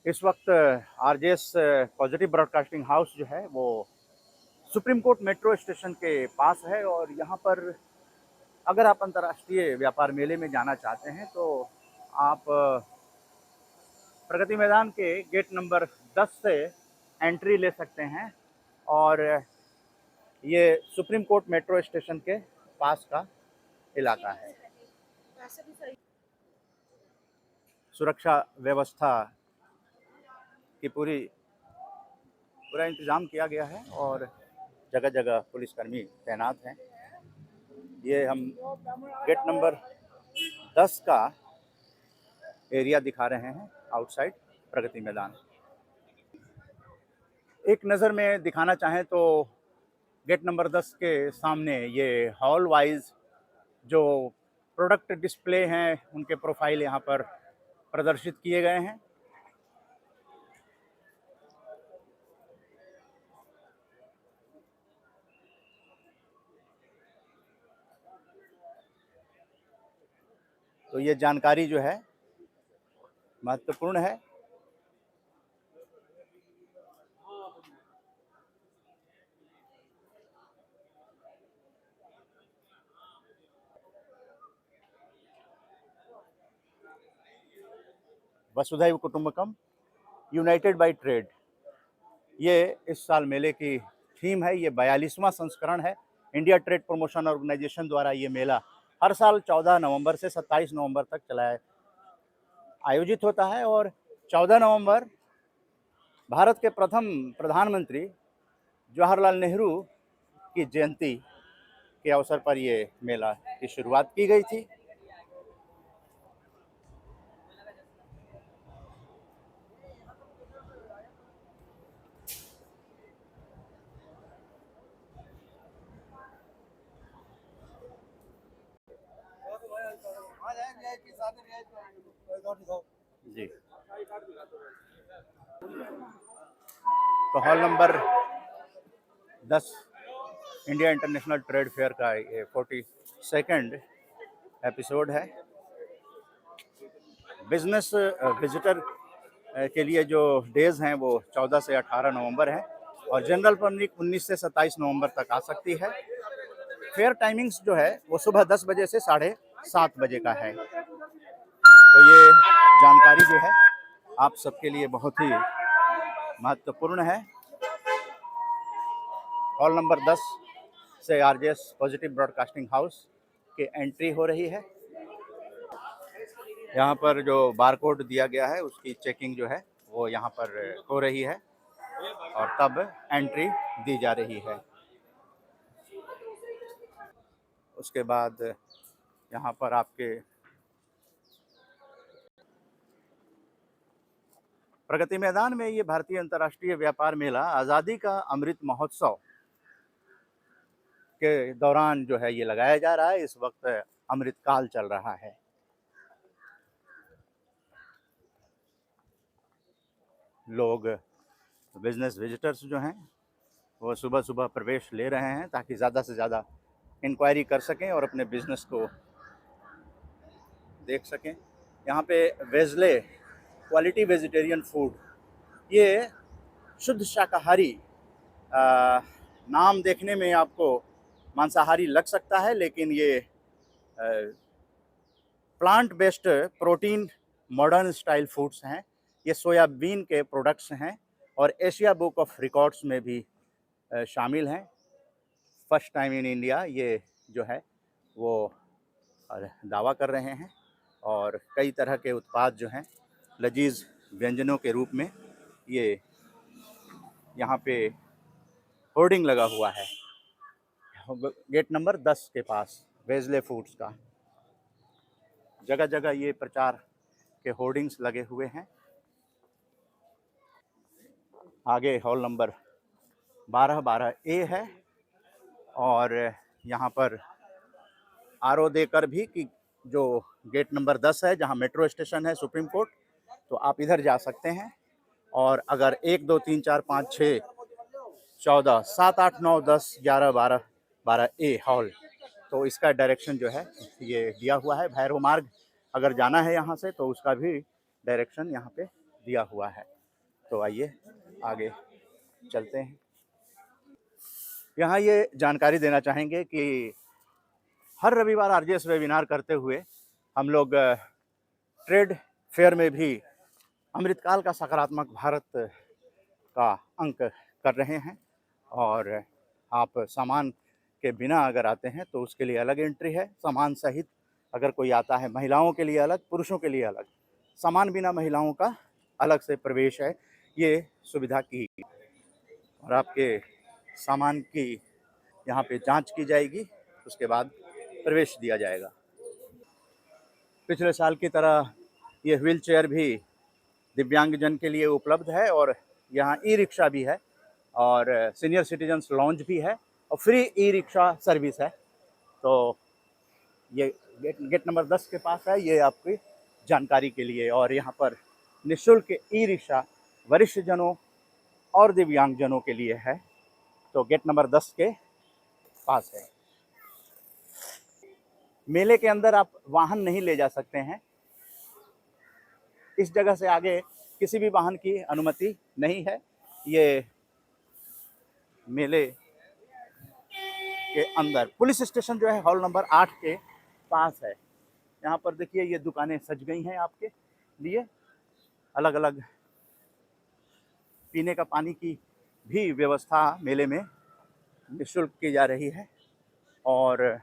इस वक्त RJS positive broadcasting house जो है वो सुप्रीम कोर्ट मेट्रो स्टेशन के पास है। और यहाँ पर अगर आप अंतर्राष्ट्रीय व्यापार मेले में जाना चाहते हैं तो आप प्रगति मैदान के गेट नंबर 10 से एंट्री ले सकते हैं। और ये सुप्रीम कोर्ट मेट्रो स्टेशन के पास का इलाका है। सुरक्षा व्यवस्था की पूरा इंतज़ाम किया गया है और जगह जगह पुलिसकर्मी तैनात हैं। ये हम गेट नंबर 10 का एरिया दिखा रहे हैं आउटसाइड प्रगति मैदान। एक नज़र में दिखाना चाहें तो गेट नंबर 10 के सामने ये हॉल वाइज जो प्रोडक्ट डिस्प्ले हैं उनके प्रोफाइल यहाँ पर प्रदर्शित किए गए हैं। तो ये जानकारी जो है महत्वपूर्ण है। वसुधैव कुटुंबकम यूनाइटेड बाय ट्रेड, ये इस साल मेले की थीम है। ये 42वां संस्करण है। इंडिया ट्रेड प्रमोशन ऑर्गेनाइजेशन द्वारा ये मेला हर साल 14 नवंबर से 27 नवंबर तक आयोजित होता है। और 14 नवंबर भारत के प्रथम प्रधानमंत्री जवाहरलाल नेहरू की जयंती के अवसर पर ये मेला की शुरुआत की गई थी। जी, तो hall number 10 India international trade fair का ये 42nd एपिसोड है। बिजनेस विजिटर के लिए जो डेज हैं वो 14 से 18 नवंबर हैं और जनरल पब्लिक 19 से 27 नवंबर तक आ सकती है। फेयर टाइमिंग्स जो है वो सुबह 10 बजे से 7:30 बजे का है। तो ये जानकारी जो है आप सबके लिए बहुत ही महत्वपूर्ण है। हॉल नंबर 10 से आरजेएस पॉजिटिव ब्रॉडकास्टिंग हाउस की एंट्री हो रही है। यहाँ पर जो बारकोड दिया गया है उसकी चेकिंग जो है वो यहाँ पर हो रही है और तब एंट्री दी जा रही है। उसके बाद यहाँ पर आपके प्रगति मैदान में ये भारतीय अंतर्राष्ट्रीय व्यापार मेला आज़ादी का अमृत महोत्सव के दौरान जो है ये लगाया जा रहा है। इस वक्त अमृत काल चल रहा है। लोग बिजनेस विजिटर्स जो हैं वो सुबह सुबह प्रवेश ले रहे हैं ताकि ज़्यादा से ज़्यादा इंक्वायरी कर सकें और अपने बिजनेस को देख सकें। यहाँ पे वेजले क्वालिटी वेजिटेरियन फूड, ये शुद्ध शाकाहारी, नाम देखने में आपको मांसाहारी लग सकता है लेकिन ये plant based protein modern style foods हैं। ये सोयाबीन के प्रोडक्ट्स हैं और एशिया बुक ऑफ रिकॉर्ड्स में भी शामिल हैं। फर्स्ट टाइम इन इंडिया ये जो है वो दावा कर रहे हैं और कई तरह के उत्पाद जो हैं लजीज व्यंजनों के रूप में ये यहाँ पे होर्डिंग लगा हुआ है गेट नंबर 10 के पास वेजले फूड्स का। जगह जगह ये प्रचार के होर्डिंग्स लगे हुए हैं। आगे हॉल नंबर 12A है और यहाँ पर आरओ देकर भी कि जो गेट नंबर 10 है जहाँ मेट्रो स्टेशन है सुप्रीम कोर्ट, तो आप इधर जा सकते हैं। और अगर 1 2 3 4 5 6 14 7 8 9 10 11 12 12A हॉल तो इसका डायरेक्शन जो है ये दिया हुआ है। भैरव मार्ग अगर जाना है यहाँ से तो उसका भी डायरेक्शन यहाँ पे दिया हुआ है। तो आइए आगे चलते हैं। यहाँ ये जानकारी देना चाहेंगे कि हर रविवार आरजेएस वेबिनार करते हुए हम लोग ट्रेड फेयर में भी अमृतकाल का सकारात्मक भारत का अंक कर रहे हैं। और आप सामान के बिना अगर आते हैं तो उसके लिए अलग एंट्री है, सामान सहित अगर कोई आता है महिलाओं के लिए अलग, पुरुषों के लिए अलग, सामान बिना महिलाओं का अलग से प्रवेश है, ये सुविधा की गई। और आपके सामान की यहाँ पे जांच की जाएगी, उसके बाद प्रवेश दिया जाएगा। पिछले साल की तरह ये व्हील चेयर भी दिव्यांगजन के लिए उपलब्ध है और यहाँ ई रिक्शा भी है और सीनियर सिटीजन्स लॉन्ज भी है और फ्री ई रिक्शा सर्विस है। तो ये गेट नंबर 10 के पास है, ये आपकी जानकारी के लिए। और यहाँ पर निःशुल्क ई रिक्शा वरिष्ठ जनों और दिव्यांगजनों के लिए है। तो गेट नंबर 10 के पास है। मेले के अंदर आप वाहन नहीं ले जा सकते हैं। इस जगह से आगे किसी भी वाहन की अनुमति नहीं है। ये मेले के अंदर पुलिस स्टेशन जो है हॉल नंबर 8 के पास है। यहाँ पर देखिए ये दुकानें सज गई हैं आपके लिए, अलग अलग पीने का पानी की भी व्यवस्था मेले में निःशुल्क की जा रही है और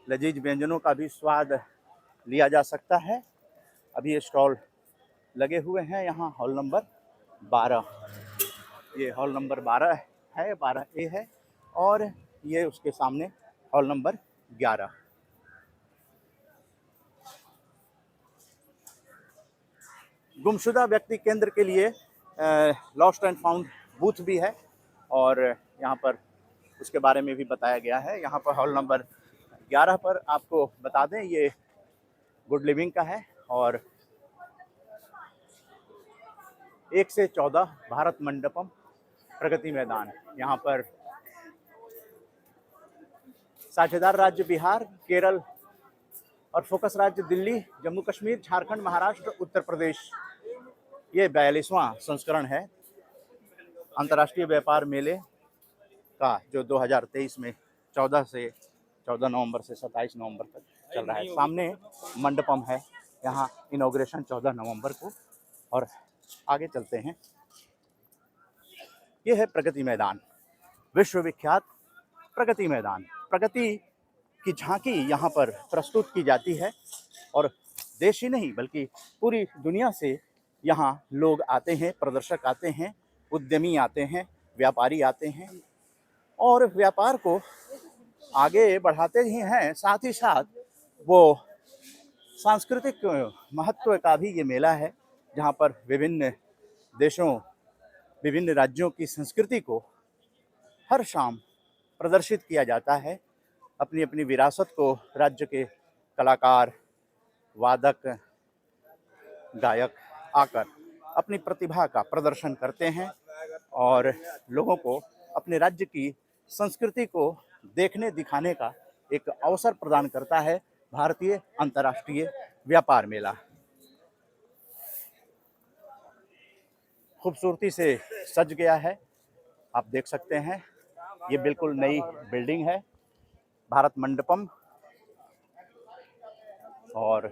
लजीज व्यंजनों का भी स्वाद लिया जा सकता है। अभी ये स्टॉल लगे हुए हैं यहाँ हॉल नंबर 12, ये हॉल नंबर 12 है, 12A है और ये उसके सामने हॉल नंबर 11। गुमशुदा व्यक्ति केंद्र के लिए लॉस्ट एंड फाउंड बूथ भी है और यहाँ पर उसके बारे में भी बताया गया है। यहाँ पर हॉल नंबर 11 पर आपको बता दें ये गुड लिविंग का है और 1 से 14 भारत मंडपम प्रगति मैदान, यहाँ पर साझेदार राज्य बिहार, केरल और फोकस राज्य दिल्ली, जम्मू कश्मीर, झारखंड, महाराष्ट्र, उत्तर प्रदेश। ये 42वां संस्करण है अंतर्राष्ट्रीय व्यापार मेले का, जो 2023 में 14 नवंबर से 27 नवंबर तक चल रहा है। सामने मंडपम है, यहाँ इनॉग्रेशन 14 नवंबर को। और आगे चलते हैं। ये है प्रगति मैदान, विश्वविख्यात प्रगति मैदान। प्रगति की झांकी यहाँ पर प्रस्तुत की जाती है और देश ही नहीं बल्कि पूरी दुनिया से यहाँ लोग आते हैं, प्रदर्शक आते हैं, उद्यमी आते हैं, व्यापारी आते हैं और व्यापार को आगे बढ़ाते ही हैं। साथ ही साथ वो सांस्कृतिक महत्व का भी ये मेला है, जहाँ पर विभिन्न देशों, विभिन्न राज्यों की संस्कृति को हर शाम प्रदर्शित किया जाता है। अपनी अपनी विरासत को राज्य के कलाकार, वादक, गायक आकर अपनी प्रतिभा का प्रदर्शन करते हैं और लोगों को अपने राज्य की संस्कृति को देखने दिखाने का एक अवसर प्रदान करता है भारतीय अंतर्राष्ट्रीय व्यापार मेला। खूबसूरती से सज गया है, आप देख सकते हैं। ये बिल्कुल नई बिल्डिंग है भारत मंडपम और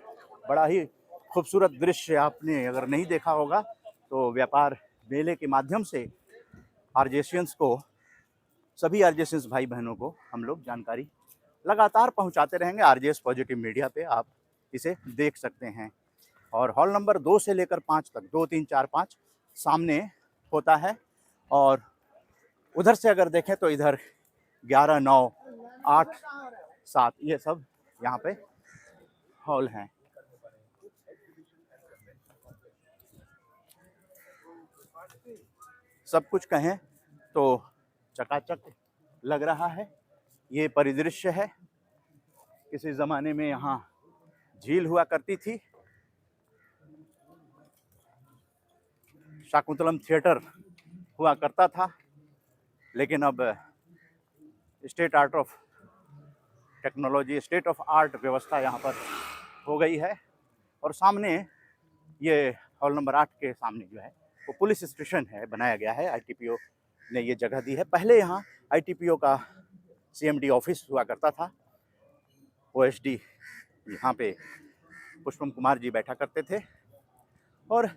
बड़ा ही खूबसूरत दृश्य। आपने अगर नहीं देखा होगा तो व्यापार मेले के माध्यम से आरजेशियंस को, सभी आरजेशियंस भाई बहनों को हम लोग जानकारी लगातार पहुंचाते रहेंगे। आरजेएस पॉजिटिव मीडिया पे आप इसे देख सकते हैं। और हॉल नंबर 2 से लेकर 5 तक, 2, 3, 4, 5 सामने होता है और उधर से अगर देखें तो इधर 11, 9, 8, 7 ये सब यहाँ पे हॉल हैं। सब कुछ कहें तो चकाचक लग रहा है। ये परिदृश्य है, किसी ज़माने में यहाँ झील हुआ करती थी, शाकुंतलम थिएटर हुआ करता था, लेकिन अब state art of technology, state of art व्यवस्था यहाँ पर हो गई है। और सामने ये हॉल नंबर 8 के सामने जो है वो पुलिस स्टेशन है, बनाया गया है। आईटीपीओ ने ये जगह दी है। पहले यहाँ आईटीपीओ का सीएमडी ऑफिस हुआ करता था। ओएसडी यहाँ पे पुष्पम कुमार जी बैठा करते थे। और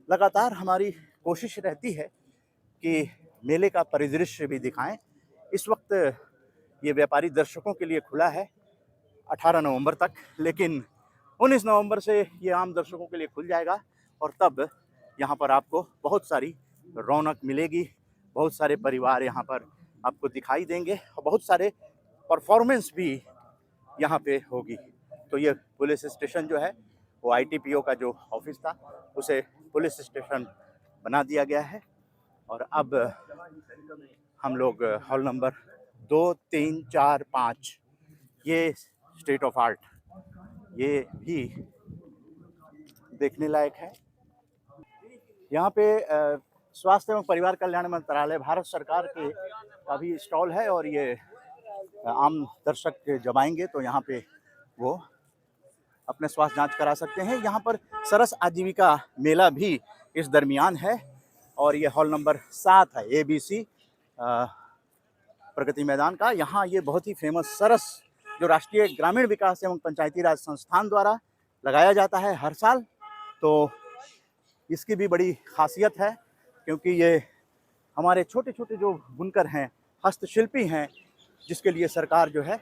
लगातार हमारी कोशिश रहती है कि मेले का परिदृश्य भी दिखाएं। इस वक्त ये व्यापारी दर्शकों के लिए खुला है 18 नवंबर तक, लेकिन 19 नवंबर से ये आम दर्शकों के लिए खुल जाएगा और तब यहाँ पर आपको बहुत सारी रौनक मिलेगी। बहुत सारे परिवार यहाँ पर आपको दिखाई देंगे और बहुत सारे परफॉर्मेंस भी यहाँ पे होगी। तो ये पुलिस स्टेशन जो है वो आईटीपीओ का जो ऑफिस था उसे पुलिस स्टेशन बना दिया गया है। और अब हम लोग हॉल नंबर 2, 3, 4, 5 ये स्टेट ऑफ आर्ट ये भी देखने लायक है। यहाँ पे स्वास्थ्य एवं परिवार कल्याण मंत्रालय भारत सरकार के का भी स्टॉल है और ये आम दर्शक जब आएंगे तो यहाँ पे वो अपने स्वास्थ्य जांच करा सकते हैं। यहाँ पर सरस आजीविका मेला भी इस दरमियान है और ये हॉल नंबर 7 है एबीसी प्रगति मैदान का। यहाँ ये बहुत ही फेमस सरस जो राष्ट्रीय ग्रामीण विकास एवं पंचायती राज संस्थान द्वारा लगाया जाता है हर साल, तो इसकी भी बड़ी खासियत है क्योंकि ये हमारे छोटे छोटे जो बुनकर हैं, हस्तशिल्पी हैं, जिसके लिए सरकार जो है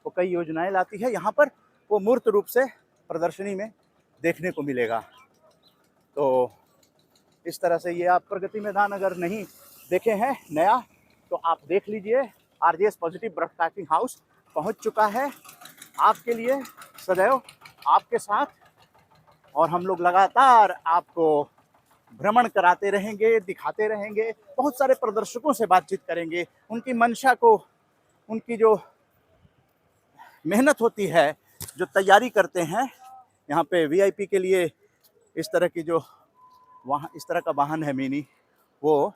वो कई योजनाएं लाती है। यहाँ पर वो मूर्त रूप से प्रदर्शनी में देखने को मिलेगा। तो इस तरह से ये आप प्रगति मैदान अगर नहीं देखे हैं नया तो आप देख लीजिए। आरजेएस पॉजिटिव ब्रॉडकास्टिंग हाउस पहुंच चुका है आपके लिए सदैव आपके साथ, और हम लोग लगातार आपको भ्रमण कराते रहेंगे, दिखाते रहेंगे, बहुत सारे प्रदर्शकों से बातचीत करेंगे, उनकी मंशा को, उनकी जो मेहनत होती है, जो तैयारी करते हैं। यहाँ पे वीआईपी के लिए इस तरह की जो वहाँ इस तरह का वाहन है मिनी, वो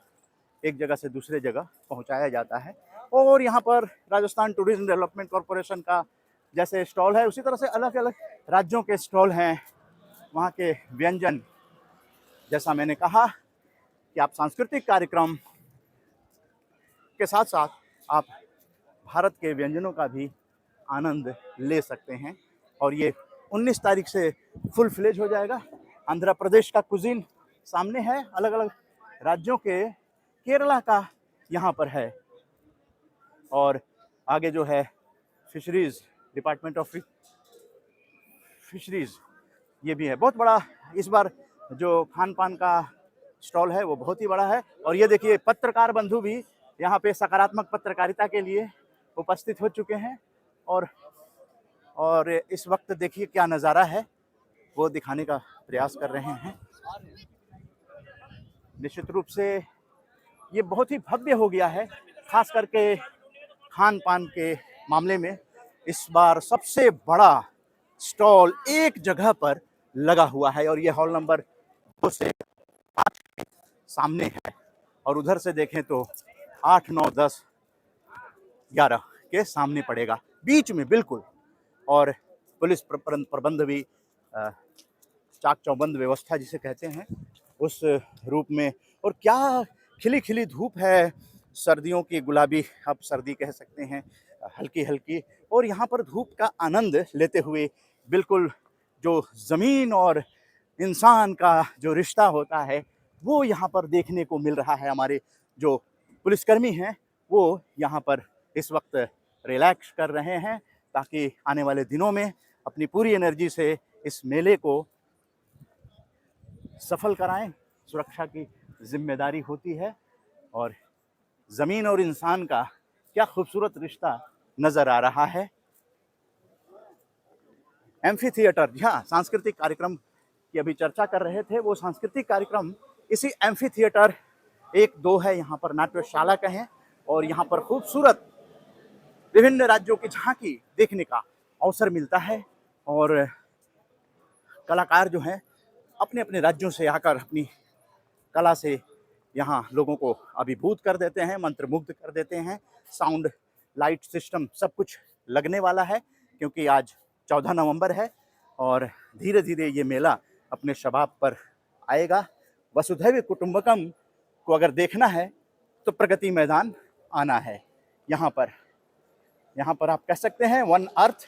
एक जगह से दूसरे जगह पहुँचाया जाता है। और यहाँ पर राजस्थान टूरिज्म डेवलपमेंट कॉरपोरेशन का जैसे स्टॉल है उसी तरह से अलग अलग राज्यों के स्टॉल हैं। वहाँ के व्यंजन, जैसा मैंने कहा कि आप सांस्कृतिक कार्यक्रम के साथ साथ आप भारत के व्यंजनों का भी आनंद ले सकते हैं। और ये 19 तारीख से फुल फ्लेज हो जाएगा। आंध्र प्रदेश का कुजीन सामने है, अलग अलग राज्यों के, केरला का यहाँ पर है, और आगे जो है फिशरीज, डिपार्टमेंट ऑफ फिशरीज ये भी है। बहुत बड़ा इस बार जो खान पान का स्टॉल है वो बहुत ही बड़ा है। और ये देखिए पत्रकार बंधु भी यहाँ पे सकारात्मक पत्रकारिता के लिए उपस्थित हो चुके हैं और इस वक्त देखिए क्या नज़ारा है वो दिखाने का प्रयास कर रहे हैं। निश्चित रूप से ये बहुत ही भव्य हो गया है, खास करके खान पान के मामले में। इस बार सबसे बड़ा स्टॉल एक जगह पर लगा हुआ है और ये हॉल नंबर 2 से 5 के सामने है, और उधर से देखें तो 8, 9, 10, 11 के सामने पड़ेगा, बीच में बिल्कुल। और पुलिस प्रबंध भी चाक चौबंद व्यवस्था जिसे कहते हैं उस रूप में। और क्या खिली खिली धूप है, सर्दियों की गुलाबी, आप सर्दी कह सकते हैं, हल्की हल्की। और यहाँ पर धूप का आनंद लेते हुए बिल्कुल जो ज़मीन और इंसान का जो रिश्ता होता है वो यहाँ पर देखने को मिल रहा है। हमारे जो पुलिसकर्मी हैं वो यहाँ पर इस वक्त रिलैक्स कर रहे हैं ताकि आने वाले दिनों में अपनी पूरी एनर्जी से इस मेले को सफल कराएं। सुरक्षा की जिम्मेदारी होती है और ज़मीन और इंसान का क्या खूबसूरत रिश्ता नज़र आ रहा है। एम्फी थिएटर, हाँ, सांस्कृतिक कार्यक्रम की अभी चर्चा कर रहे थे, वो सांस्कृतिक कार्यक्रम इसी एम्फी थिएटर 1, 2 है, यहाँ पर नाट्यशाला कहें, और यहाँ पर खूबसूरत विभिन्न राज्यों की झांकी देखने का अवसर मिलता है। और कलाकार जो हैं अपने अपने राज्यों से आकर अपनी कला से यहाँ लोगों को अभिभूत कर देते हैं, मंत्रमुग्ध कर देते हैं। साउंड, लाइट सिस्टम सब कुछ लगने वाला है, क्योंकि आज 14 नवंबर है और धीरे धीरे ये मेला अपने शबाब पर आएगा। वसुधैव कुटुंबकम को अगर देखना है तो प्रगति मैदान आना है। यहाँ पर आप कह सकते हैं one earth,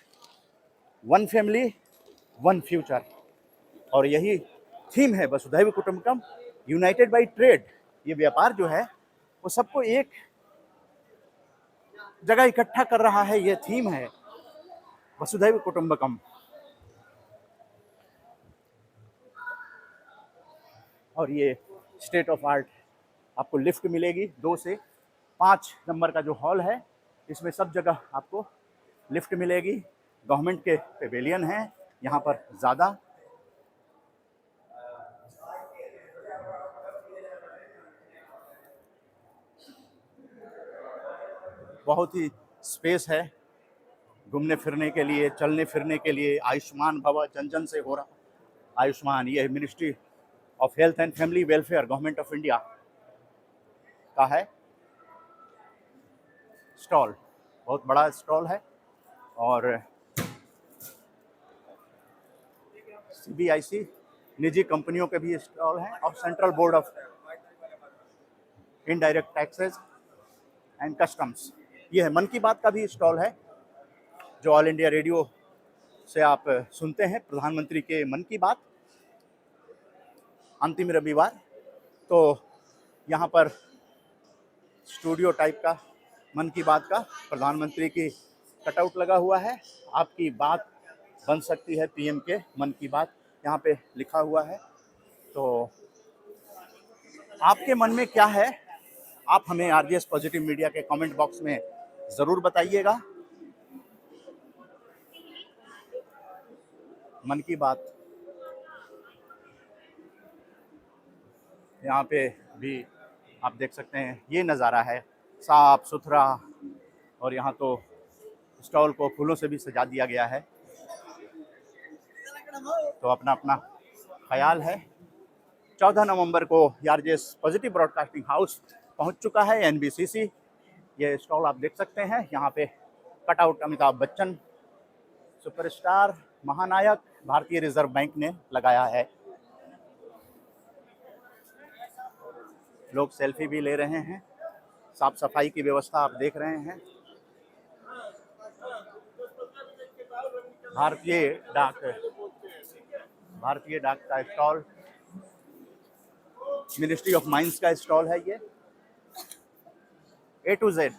one family, one future, और यही थीम है वसुधैव कुटुंबकम, यूनाइटेड बाय ट्रेड। ये व्यापार जो है वो सबको एक जगह इकट्ठा कर रहा है, ये थीम है वसुधैव कुटुंबकम। और ये स्टेट ऑफ आर्ट, आपको लिफ्ट मिलेगी 2 से 5 नंबर का जो हॉल है, इसमें सब जगह आपको लिफ्ट मिलेगी। गवर्नमेंट के पेवेलियन हैं यहाँ पर ज़्यादा। बहुत ही स्पेस है घूमने फिरने के लिए, चलने फिरने के लिए। आयुष्मान भव जन जन से हो रहा आयुष्मान, ये ministry of health and family welfare government of India का है स्टॉल, बहुत बड़ा स्टॉल है। और CBIC निजी कंपनियों के भी स्टॉल हैं, और central board of indirect taxes and customs, ये है। मन की बात का भी स्टॉल है, जो ऑल इंडिया रेडियो से आप सुनते हैं, प्रधानमंत्री के मन की बात अंतिम रविवार। तो यहाँ पर स्टूडियो टाइप का मन की बात का प्रधानमंत्री की कटआउट लगा हुआ है। आपकी बात बन सकती है PM के मन की बात, यहाँ पे लिखा हुआ है। तो आपके मन में क्या है, आप हमें RJS पॉजिटिव मीडिया के कमेंट बॉक्स में ज़रूर बताइएगा। मन की बात यहाँ पे भी आप देख सकते हैं, ये नज़ारा है साफ सुथरा, और यहाँ तो स्टॉल को फूलों से भी सजा दिया गया है। तो अपना अपना ख्याल है। 14 नवंबर को RJS पॉजिटिव ब्रॉडकास्टिंग हाउस पहुँच चुका है, NBCC। ये स्टॉल आप देख सकते हैं, यहाँ पे कटआउट अमिताभ बच्चन, सुपरस्टार, महानायक, भारतीय रिजर्व बैंक ने लगाया है। लोग सेल्फी भी ले रहे हैं, साफ सफाई की व्यवस्था आप देख रहे हैं। भारतीय डाक का स्टॉल, मिनिस्ट्री ऑफ माइंस का स्टॉल है ये। A to Z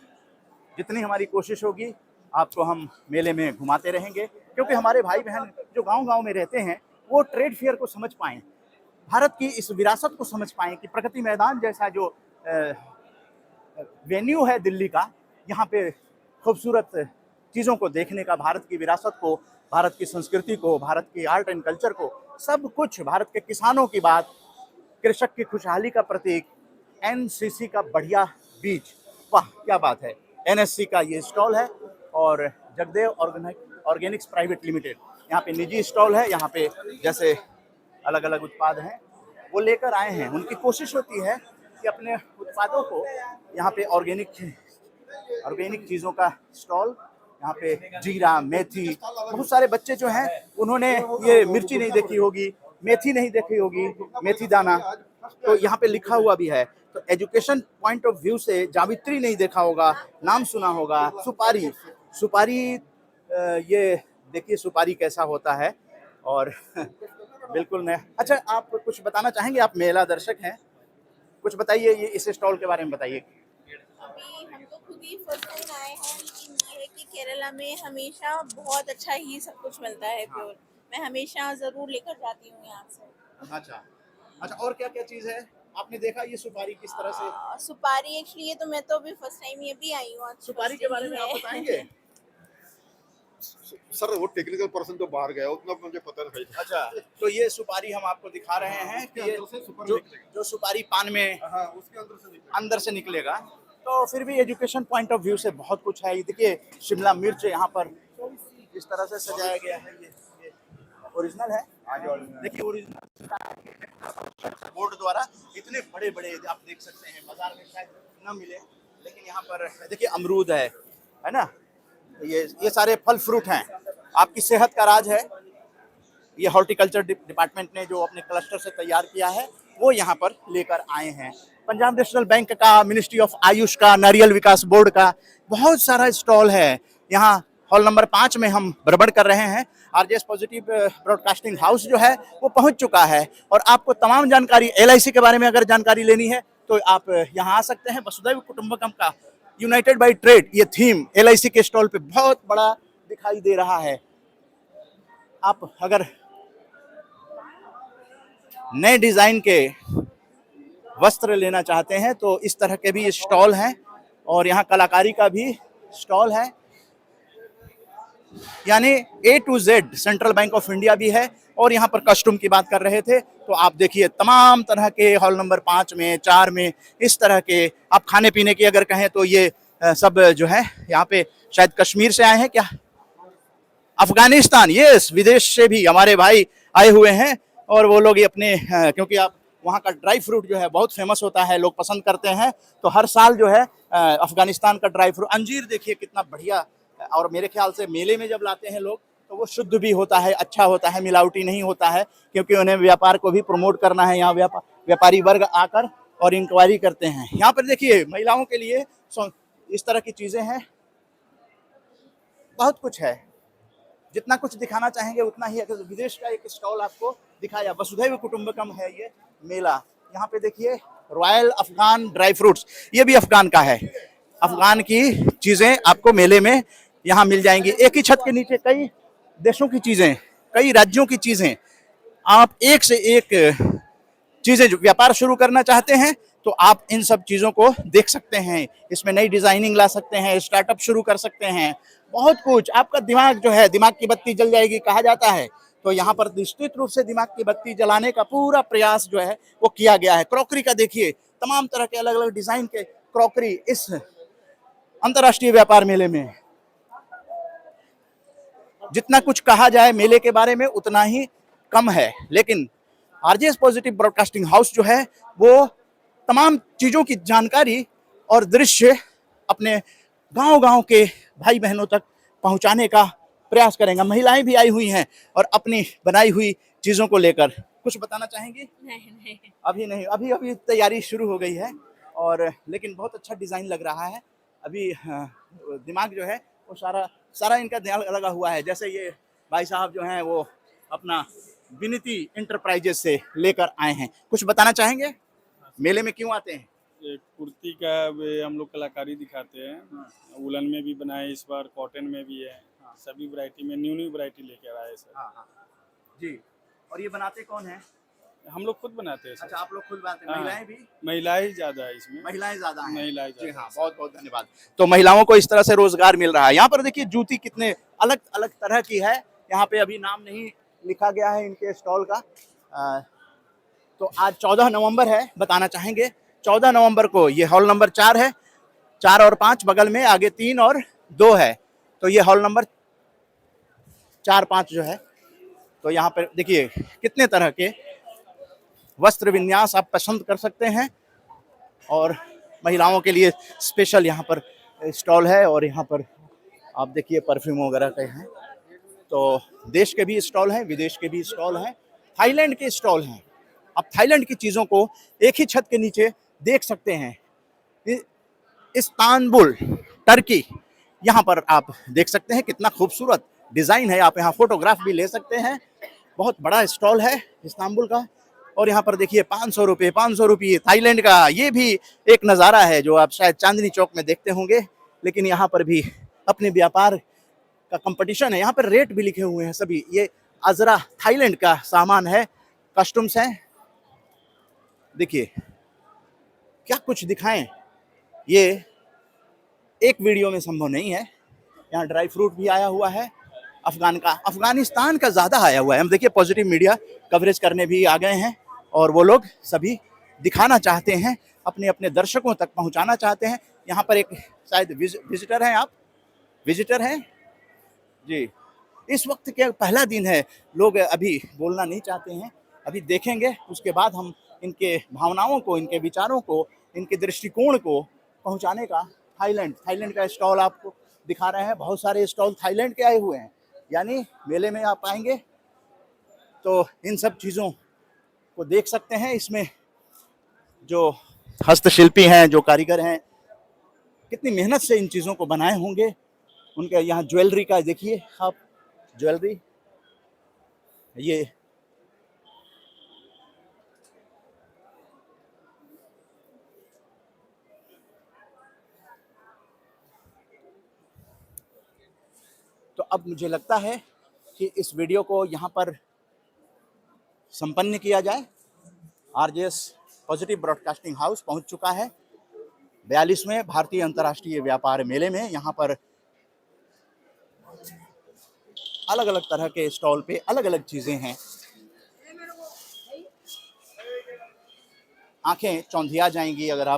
जितनी हमारी कोशिश होगी आपको हम मेले में घुमाते रहेंगे, क्योंकि हमारे भाई बहन जो गांव-गांव में रहते हैं वो ट्रेड फेयर को समझ पाएँ, भारत की इस विरासत को समझ पाएँ कि प्रगति मैदान जैसा जो वेन्यू है दिल्ली का, यहाँ पे खूबसूरत चीज़ों को देखने का, भारत की विरासत को, भारत की संस्कृति को, भारत की आर्ट एंड कल्चर को, सब कुछ, भारत के किसानों की बात, कृषक की खुशहाली का प्रतीक, NCC का बढ़िया बीज, वाह क्या बात है। NSC का ये स्टॉल है, और जगदेव ऑर्गेनिक्स प्राइवेट लिमिटेड, यहाँ पे निजी स्टॉल है। यहाँ पे जैसे अलग अलग उत्पाद हैं वो लेकर आए हैं। उनकी कोशिश होती है कि अपने उत्पादों को यहाँ पे ऑर्गेनिक चीज़ों का स्टॉल, यहाँ पे जीरा, मेथी, बहुत सारे बच्चे जो हैं उन्होंने ये मिर्ची नहीं देखी होगी, मेथी नहीं देखी होगी, मेथी दाना, तो यहाँ पे लिखा हुआ भी है। तो एजुकेशन पॉइंट ऑफ व्यू से जावित्री नहीं देखा होगा, नाम सुना होगा। सुपारी ये देखिए सुपारी कैसा होता है, और बिल्कुल नया। अच्छा, आप कुछ बताना चाहेंगे, आप मेला दर्शक हैं, कुछ बताइए ये इस स्टॉल के बारे में बताइए। अभी हम तो खुद ही फर्स्ट टाइम आए हैं, लेकिन ये है कि केरला में हमेशा बहुत अच्छा ही सब कुछ मिलता है प्योर। मैं हमेशा ज़रूर लेकर जाती हूँ यहाँ से। अच्छा, और क्या क्या चीज़ है आपने देखा, ये सुपारी किस तरह से? सुपारी एक्चुअली, ये तो मैं तो अभी फर्स्ट टाइम ये भी आई हूँ, आज सुपारी के बारे में आप बताएंगे? सर वो टेक्निकल पर्सन तो बाहर गया, उतना मुझे पता नहीं। अच्छा, तो ये सुपारी हम आपको दिखा रहे हैं कि ये जो सुपारी पान में उसके अंदर से निकलेगा। तो फिर भी एजुकेशन पॉइंट ऑफ व्यू से बहुत कुछ है। ये देखिए शिमला मिर्च यहाँ पर इस तरह से सजाया गया है। ये ओरिजिनल है, देखिए ओरिजिनल बोर्ड द्वारा इतने बड़े बड़े आप देख सकते हैं, बाजार में शायद न मिले, लेकिन यहाँ पर देखिए अमरूद है ना, ये सारे फल फ्रूट हैं, आपकी सेहत का राज है। ये हॉर्टिकल्चर डिपार्टमेंट ने जो अपने क्लस्टर से तैयार किया है वो यहाँ पर लेकर आए हैं। पंजाब नेशनल बैंक का, मिनिस्ट्री ऑफ आयुष का, नारियल विकास बोर्ड का बहुत सारा स्टॉल है। यहाँ हॉल नंबर 5 में हम बड़बड़ कर रहे हैं। आरजेएस पॉजिटिव ब्रॉडकास्टिंग हाउस जो है वो पहुंच चुका है और आपको तमाम जानकारी एलआईसी के बारे में अगर जानकारी लेनी है तो आप यहाँ आ सकते हैं। वसुधैव कुटुंबकम का यूनाइटेड बाय ट्रेड ये थीम एलआईसी के स्टॉल पे बहुत बड़ा दिखाई दे रहा है। आप अगर नए डिजाइन के वस्त्र लेना चाहते हैं तो इस तरह के भी स्टॉल हैं और यहाँ कलाकारी का भी स्टॉल है। यानी A to Z central bank of India भी है। और यहाँ पर कस्टम की बात कर रहे थे तो आप देखिए तमाम तरह के हॉल नंबर 5 में, 4 में इस तरह के, आप खाने पीने की अगर कहें तो ये सब जो है यहाँ पे शायद कश्मीर से आए हैं क्या, अफगानिस्तान, यस, विदेश से भी हमारे भाई आए हुए हैं और वो लोग ये अपने क्योंकि आप वहाँ का ड्राई फ्रूट जो है बहुत फेमस होता है, लोग पसंद करते हैं, तो हर साल जो है अफगानिस्तान का ड्राई फ्रूट, अंजीर देखिए कितना बढ़िया। और मेरे ख्याल से मेले में जब लाते हैं लोग तो वो शुद्ध भी होता है, अच्छा होता है, मिलावटी नहीं होता है, क्योंकि उन्हें व्यापार को भी प्रमोट करना है। यहाँ व्यापारी वर्ग आकर और इंक्वायरी करते हैं। यहाँ पर देखिए महिलाओं के लिए इस तरह की चीजें हैं, बहुत कुछ है, जितना कुछ दिखाना चाहेंगे उतना ही। अगर विदेश का एक स्टॉल आपको दिखाया, वसुधैव कुटुंबकम है ये मेला। यहाँ पे देखिए रॉयल अफगान ड्राई फ्रूट्स, ये भी अफगान का है। अफगान की चीजें आपको मेले में यहाँ मिल जाएंगी। एक ही छत के नीचे कई देशों की चीजें, कई राज्यों की चीजें, आप एक से एक चीजें जो व्यापार शुरू करना चाहते हैं तो आप इन सब चीजों को देख सकते हैं। इसमें नई डिजाइनिंग ला सकते हैं, स्टार्टअप शुरू कर सकते हैं, बहुत कुछ। आपका दिमाग जो है, दिमाग की बत्ती जल जाएगी कहा जाता है, तो यहाँ पर निश्चित रूप से दिमाग की बत्ती जलाने का पूरा प्रयास जो है वो किया गया है। क्रॉकरी का देखिए, तमाम तरह के अलग अलग डिजाइन के क्रॉकरी इस अंतर्राष्ट्रीय व्यापार मेले में। जितना कुछ कहा जाए मेले के बारे में उतना ही कम है, लेकिन आरजेएस पॉजिटिव ब्रॉडकास्टिंग हाउस जो है वो तमाम चीजों की जानकारी और दृश्य अपने गांव-गांव के भाई बहनों तक पहुंचाने का प्रयास करेंगे। महिलाएं भी आई हुई हैं और अपनी बनाई हुई चीजों को लेकर कुछ बताना चाहेंगी? नहीं। अभी नहीं, अभी तैयारी शुरू हो गई है और लेकिन बहुत अच्छा डिजाइन लग रहा है। अभी दिमाग जो है वो सारा इनका ध्यान लगा हुआ है। जैसे ये भाई साहब जो हैं वो अपना विनीति इंटरप्राइजेस से लेकर आए हैं, कुछ बताना चाहेंगे मेले में क्यों आते हैं? एक कुर्ती का वे हम लोग कलाकारी दिखाते हैं। वुलन में भी बनाए, इस बार कॉटन में भी है। सभी वैरायटी में न्यू वैरायटी लेकर आए सर। हाँ जी। और ये बनाते कौन है? हम लोग खुद बनाते हैं सर। अच्छा, आप लोग खुद बनाते हैं? महिलाएं भी? महिलाएं ज्यादा है इसमें। महिलाएं ज्यादा हैं। महिलाएं जी ज्यादा हाँ, है। बहुत बहुत धन्यवाद। तो महिलाओं को इस तरह से रोजगार मिल रहा है। यहाँ पर देखिए जूती कितने अलग अलग तरह की है। यहाँ पे अभी नाम नहीं लिखा गया है इनके स्टॉल का। तो आज 14 नवंबर है, बताना चाहेंगे 14 नवंबर को ये हॉल नंबर 4 है, 4 और 5 बगल में, आगे 3 और 2 है, तो ये हॉल नंबर 4-5 जो है। तो यहाँ पर देखिए कितने तरह के वस्त्र विन्यास आप पसंद कर सकते हैं और महिलाओं के लिए स्पेशल यहाँ पर स्टॉल है। और यहाँ पर आप देखिए परफ्यूम वगैरह के हैं, तो देश के भी स्टॉल हैं, विदेश के भी स्टॉल हैं, थाईलैंड के स्टॉल हैं। आप थाईलैंड की चीज़ों को एक ही छत के नीचे देख सकते हैं। इस्तांबुल, टर्की, यहाँ पर आप देख सकते हैं कितना खूबसूरत डिज़ाइन है। आप यहाँ फोटोग्राफ भी ले सकते हैं। बहुत बड़ा स्टॉल है इस्तांबुल का। और यहाँ पर देखिए 500 रुपये थाईलैंड का, ये भी एक नज़ारा है जो आप शायद चांदनी चौक में देखते होंगे। लेकिन यहाँ पर भी अपने व्यापार का कंपटीशन है। यहाँ पर रेट भी लिखे हुए हैं सभी। ये अजरा थाईलैंड का सामान है, कस्टम्स है। देखिए क्या कुछ दिखाएं, ये एक वीडियो में संभव नहीं है। यहाँ ड्राई फ्रूट भी आया हुआ है, अफगानिस्तान का ज़्यादा आया हुआ है। हम देखिए पॉजिटिव मीडिया कवरेज करने भी आ गए हैं और वो लोग सभी दिखाना चाहते हैं, अपने अपने दर्शकों तक पहुंचाना चाहते हैं। यहाँ पर एक शायद विजिटर हैं, आप विजिटर हैं जी। इस वक्त के पहला दिन है, लोग अभी बोलना नहीं चाहते हैं, अभी देखेंगे, उसके बाद हम इनके भावनाओं को, इनके विचारों को, इनके दृष्टिकोण को पहुंचाने का थाईलैंड का स्टॉल आपको दिखा रहे हैं। बहुत सारे स्टॉल थाईलैंड के आए हुए हैं, यानी मेले में आप आएंगे तो इन सब चीज़ों को देख सकते हैं। इसमें जो हस्तशिल्पी हैं, जो कारीगर हैं, कितनी मेहनत से इन चीज़ों को बनाए होंगे। उनके यहाँ ज्वेलरी का देखिए आप, ज्वेलरी ये तो अब मुझे लगता है कि इस वीडियो को यहाँ पर संपन्न किया जाए। आरजेएस पॉजिटिव ब्रॉडकास्टिंग हाउस पहुँच चुका है 42वें भारतीय अंतर्राष्ट्रीय व्यापार मेले में। यहाँ पर अलग अलग तरह के स्टॉल पे अलग अलग चीज़ें हैं। आंखें चौंधिया जाएंगी अगर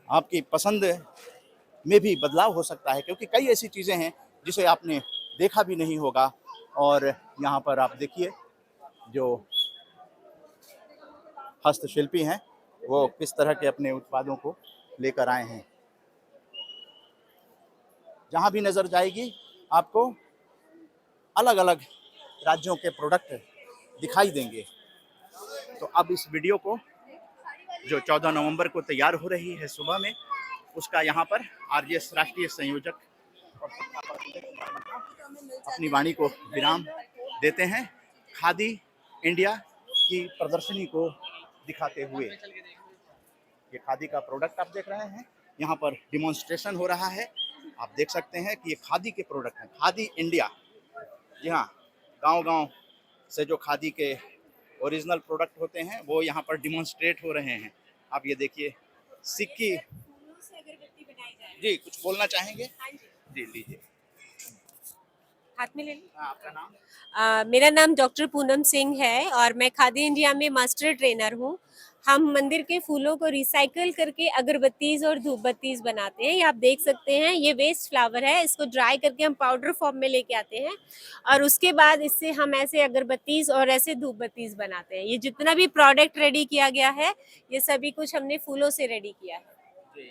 आपकी पसंद में भी बदलाव हो सकता है, क्योंकि कई ऐसी चीज़ें हैं जिसे आपने देखा भी नहीं होगा। और यहाँ पर आप देखिए जो हस्तशिल्पी हैं वो किस तरह के अपने उत्पादों को लेकर आए हैं। जहाँ भी नज़र जाएगी आपको अलग अलग राज्यों के प्रोडक्ट दिखाई देंगे। तो अब इस वीडियो को जो 14 नवंबर को तैयार हो रही है सुबह में, उसका यहाँ पर आरजेएस राष्ट्रीय संयोजक और अपनी वाणी को विराम देते हैं खादी इंडिया की प्रदर्शनी को दिखाते हुए। ये खादी का प्रोडक्ट आप देख रहे हैं, यहाँ पर डिमॉन्स्ट्रेशन हो रहा है। आप देख सकते हैं कि ये खादी के प्रोडक्ट हैं, खादी इंडिया। जी हाँ, गांव-गांव से जो खादी के ओरिजिनल प्रोडक्ट होते हैं वो यहाँ पर डिमॉन्स्ट्रेट हो रहे हैं। आप ये देखिए सिक्की। जी कुछ बोलना चाहेंगे? जी लीजिए, हाथ में ले ली। आपका नाम? मेरा नाम डॉक्टर पूनम सिंह है और मैं खादी इंडिया में मास्टर ट्रेनर हूँ। हम मंदिर के फूलों को रिसाइकल करके अगरबत्तीज और धूपबत्तीज बनाते हैं। ये आप देख सकते हैं, ये वेस्ट फ्लावर है, इसको ड्राई करके हम पाउडर फॉर्म में लेके आते हैं और उसके बाद इससे हम ऐसे अगरबत्तीज और ऐसे धूपबत्तीज बनाते हैं। ये जितना भी प्रोडक्ट रेडी किया गया है, ये सभी कुछ हमने फूलों से रेडी किया है।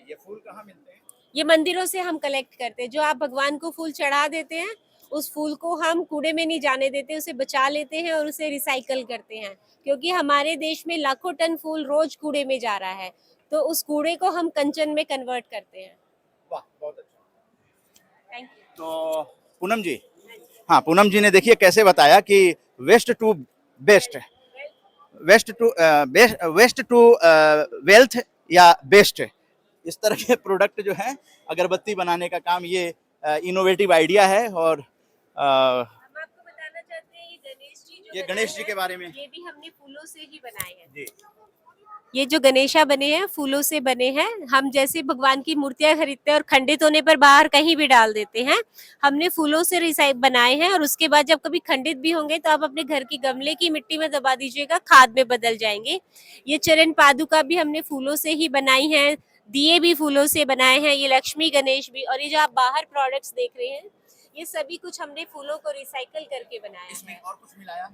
ये फूल कहाँ मिलते हैं? ये मंदिरों से हम कलेक्ट करते हैं। जो आप भगवान को फूल चढ़ा देते हैं, उस फूल को हम कूड़े में नहीं जाने देते, उसे बचा लेते हैं और उसे रिसाइकल करते हैं, क्योंकि हमारे देश में लाखों टन फूल रोज कूड़े में जा रहा है, तो उस कूड़े को हम कंचन में कन्वर्ट करते हैं। वाह, बहुत अच्छा। Thank you. तो पूनम जी, हाँ पूनम जी ने देखिए कैसे बताया कि waste to best, waste to wealth या बेस्ट, इस तरह के प्रोडक्ट जो है अगरबत्ती बनाने का काम, ये इनोवेटिव आइडिया है। और हम आपको बताना चाहते हैं ये गणेश जी के बारे में, ये भी हमने फूलों से ही बनाए हैं। जी ये जो गणेशा बने हैं फूलों से बने हैं। हम जैसे भगवान की मूर्तियां खरीदते हैं और खंडित होने पर बाहर कहीं भी डाल देते हैं, हमने फूलों से रिसाइक बनाए हैं। और उसके बाद जब कभी खंडित भी होंगे तो आप अपने घर की गमले की मिट्टी में दबा दीजिएगा, खाद में बदल जाएंगे। ये चरण पादुका भी हमने फूलों से ही बनाई है, दिए भी फूलों से बनाए हैं, ये लक्ष्मी गणेश भी। और ये जो आप बाहर प्रोडक्ट्स देख रहे हैं, ये सभी कुछ हमने फूलों को रिसाइकल करके बनाया इसमें है। और कुछ मिलाया?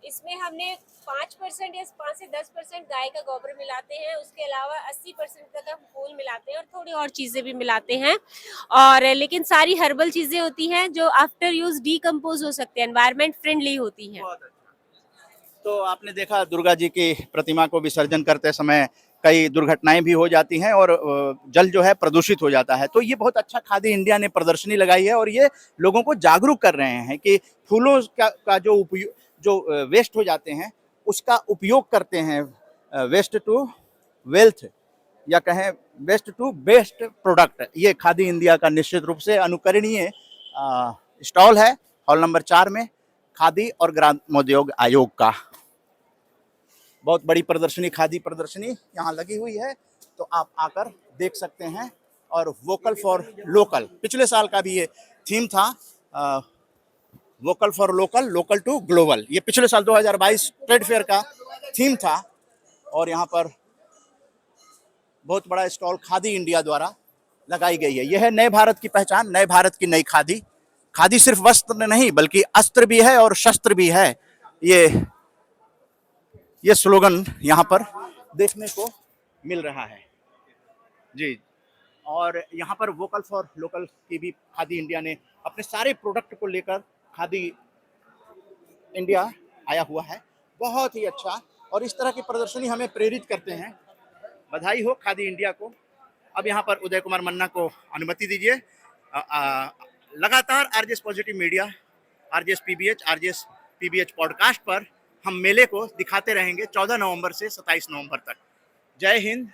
इसमें हमने 5% या 5 से 10% गाय का गोबर मिलाते हैं। उसके अलावा 80% तक हम फूल मिलाते हैं और थोड़ी और चीज़ें भी मिलाते हैं। और लेकिन सारी हर्बल चीज़ें होती हैं जो आफ्टर यूज डीकम्पोज हो सकते हैं, एनवायरनमेंट फ्रेंडली होती हैं। बहुत अच्छा। तो आपने देखा दुर्गा जी की प्रतिमा को विसर्जन करते समय कई दुर्घटनाएं भी हो जाती हैं और जल जो है प्रदूषित हो जाता है। तो ये बहुत अच्छा खादी इंडिया ने प्रदर्शनी लगाई है और ये लोगों को जागरूक कर रहे हैं कि फूलों का जो वेस्ट हो जाते हैं उसका उपयोग करते हैं, वेस्ट टू वेल्थ या कहें वेस्ट टू बेस्ट प्रोडक्ट। ये खादी इंडिया का निश्चित रूप से अनुकरणीय स्टॉल है, हॉल नंबर 4 में, खादी और ग्रामोद्योग आयोग का। बहुत बड़ी प्रदर्शनी, खादी प्रदर्शनी यहाँ लगी हुई है, तो आप आकर देख सकते हैं। और वोकल फॉर लोकल, पिछले साल का भी ये थीम था, vocal for local, local to global. ये पिछले साल 2022 ट्रेड फेयर का थीम था और यहाँ पर बहुत बड़ा स्टॉल खादी इंडिया द्वारा लगाई गई है। यह है नए भारत की पहचान, नए भारत की नई खादी। खादी सिर्फ वस्त्र नहीं बल्कि अस्त्र भी है और शस्त्र भी है। ये स्लोगन यहाँ पर देखने को मिल रहा है। जी। और यहाँ पर वोकल फॉर लोकल की भी खादी इंडिया ने अपने सारे प्रोडक्ट को लेकर खादी इंडिया आया हुआ है, बहुत ही अच्छा। और इस तरह की प्रदर्शनी हमें प्रेरित करते हैं। बधाई हो खादी इंडिया को। अब यहाँ पर उदय कुमार मन्ना को अनुमति दीजिए। लगातार RJS positive media, RJS PBH podcast पर हम मेले को दिखाते रहेंगे 14 नवंबर से 27 नवंबर तक। जय हिंद,